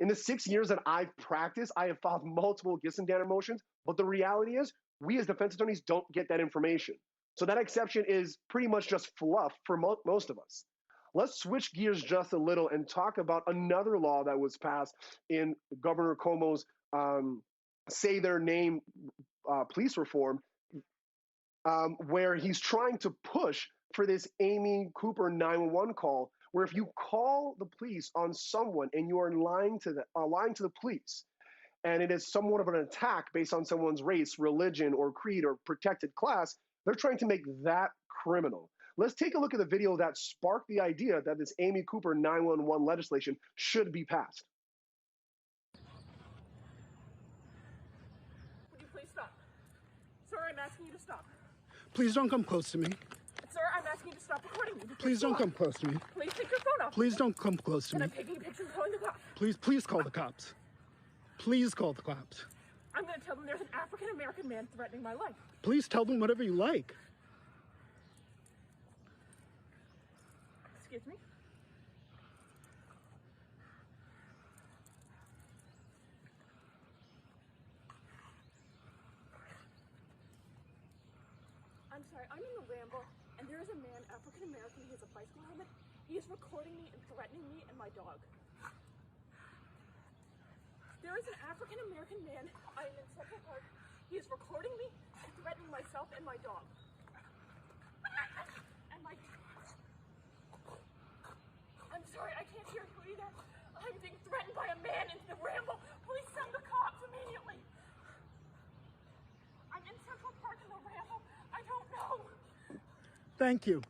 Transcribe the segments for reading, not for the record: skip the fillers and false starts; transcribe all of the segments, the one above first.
In the 6 years that I've practiced, I have filed multiple Gissendaner motions, but the reality is we as defense attorneys don't get that information. So that exception is pretty much just fluff for most of us. Let's switch gears just a little and talk about another law that was passed in Governor Cuomo's say their name police reform, where he's trying to push for this Amy Cooper 911 call, where if you call the police on someone and you are lying to the police, and it is somewhat of an attack based on someone's race, religion, or creed, or protected class, they're trying to make that criminal. Let's take a look at the video that sparked the idea that this Amy Cooper 911 legislation should be passed. Would you please stop? Sir, I'm asking you to stop. Please don't come close to me. Sir, I'm asking you to stop recording me. Please don't come close to me. Please take your phone off. Please don't come close to me. And I'm taking a picture and calling the cops. Please call the cops. Please call the cops. I'm going to tell them there's an African-American man threatening my life. Please tell them whatever you like. Excuse me? I'm sorry, I'm in the Ramble, and there is a man, African-American, he has a bicycle helmet. He is recording me and threatening me and my dog. There is an African-American man, I am in Central Park. He is recording me and threatening myself and my dog. And my... I'm sorry, I can't hear you either. I'm being threatened by a man in the Ramble. Please send the cops immediately. I'm in Central Park in the Ramble. I don't know. Thank you.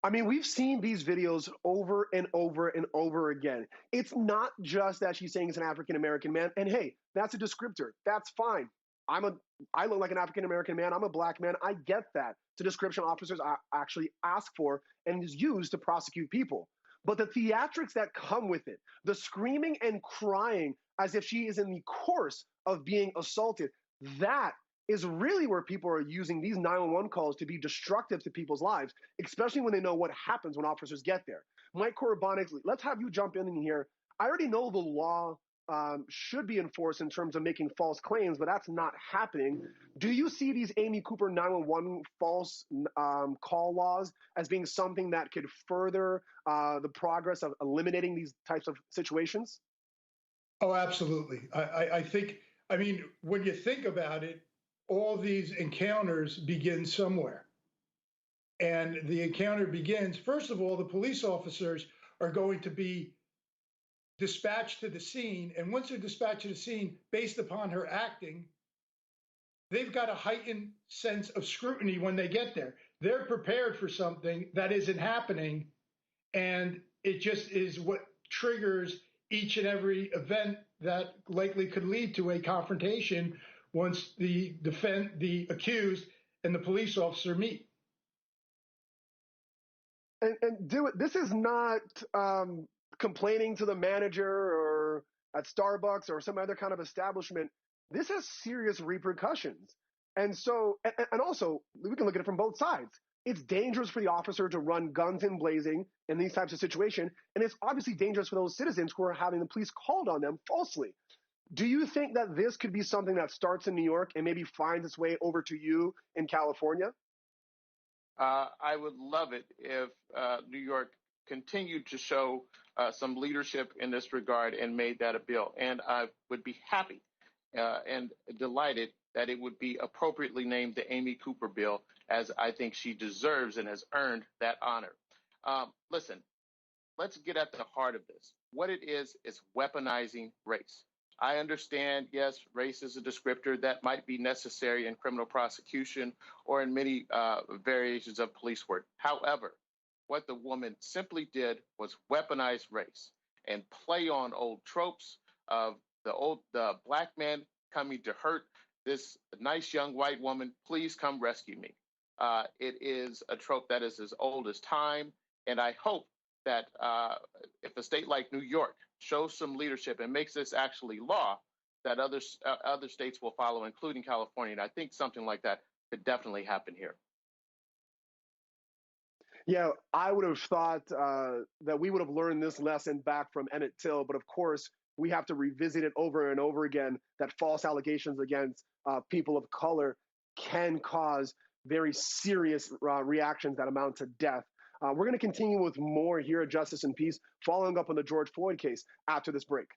I mean, we've seen these videos over and over and over again. It's not just that she's saying it's an African-American man. And hey, that's a descriptor. That's fine. I look like an African-American man. I'm a black man. I get that. It's a description officers actually ask for and is used to prosecute people. But the theatrics that come with it, the screaming and crying as if she is in the course of being assaulted, that is really where people are using these 911 calls to be destructive to people's lives, especially when they know what happens when officers get there. Mike Korobonic, let's have you jump in here. I already know the law should be enforced in terms of making false claims, but that's not happening. Do you see these Amy Cooper 911 false call laws as being something that could further the progress of eliminating these types of situations? Oh, absolutely. I think, I mean, when you think about it, all these encounters begin somewhere. And the encounter begins, first of all, the police officers are going to be dispatched to the scene. And once they're dispatched to the scene, based upon her acting, they've got a heightened sense of scrutiny when they get there. They're prepared for something that isn't happening. And it just is what triggers each and every event that likely could lead to a confrontation once the accused and the police officer meet. And DeWitt, this is not complaining to the manager or at Starbucks or some other kind of establishment. This has serious repercussions. And so, and also, we can look at it from both sides. It's dangerous for the officer to run guns in blazing in these types of situations. And it's obviously dangerous for those citizens who are having the police called on them falsely. Do you think that this could be something that starts in New York and maybe finds its way over to you in California? I would love it if New York continued to show some leadership in this regard and made that a bill. And I would be happy and delighted that it would be appropriately named the Amy Cooper bill, as I think she deserves and has earned that honor. Listen, let's get at the heart of this. What it is weaponizing race. I understand, yes, race is a descriptor that might be necessary in criminal prosecution or in many variations of police work. However, what the woman simply did was weaponize race and play on old tropes of the black man coming to hurt this nice young white woman. Please come rescue me. It is a trope that is as old as time, and I hope that if a state like New York shows some leadership and makes this actually law, that other states will follow, including California. And I think something like that could definitely happen here. Yeah, I would have thought that we would have learned this lesson back from Emmett Till, but of course, we have to revisit it over and over again that false allegations against people of color can cause very serious reactions that amount to death. We're going to continue with more here at Justice and Peace, following up on the George Floyd case after this break.